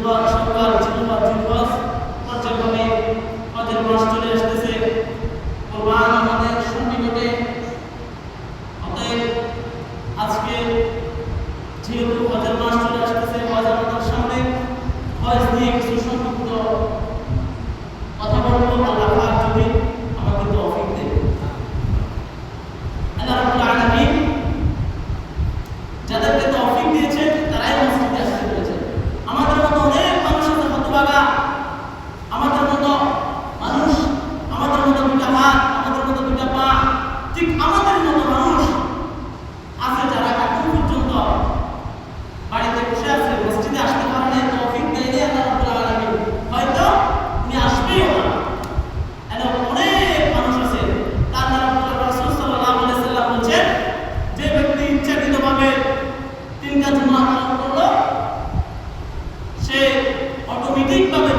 সরকার জিলহজ পর্যায়ক্রমে হজের মাস চলে আসতেছে। কোরবান আমাদের সন্নিকটে। অতএব আজকে যেহেতু হজের মাস চলে আসতেছে, হজ আমাদের সামনে, হজ নিয়ে কিছু সংক্ষিপ্ত কথা বলবো। আল্লাহ পাক যদি আমাকে তৌফিক দেন। আল্লাহ রাব্বুল আলামিন যাদেরকে তৌফিক দিয়েছেন তারাই মসজিদে আসতে পেরেছেন। আমাদের মতো অনেক মানুষ আছে হতভাগা, আমাদের মতো মানুষ, আমাদের মতো দুটা হাত, আমাদের মতো দুটা পা, ঠিক আমাদের মতো মানুষ আছে যারা এখন পর্যন্ত বাড়িতে বসে আছে, মসজিদে আসতে পারে না। তৌফিক দেয়নি আল্লাহ রাব্বুল আলামিন, হয়তো উনি আসবেও না। এরকম অনেক মানুষ আছে। তার আল্লাহ রাসূল সাল্লাল্লাহু আলাইহি ওয়াসাল্লাম বলেছেন, যে ব্যক্তি ইচ্ছাকৃতভাবে তিনটা জুমা পালন করলো সে অটোমেটিকভাবে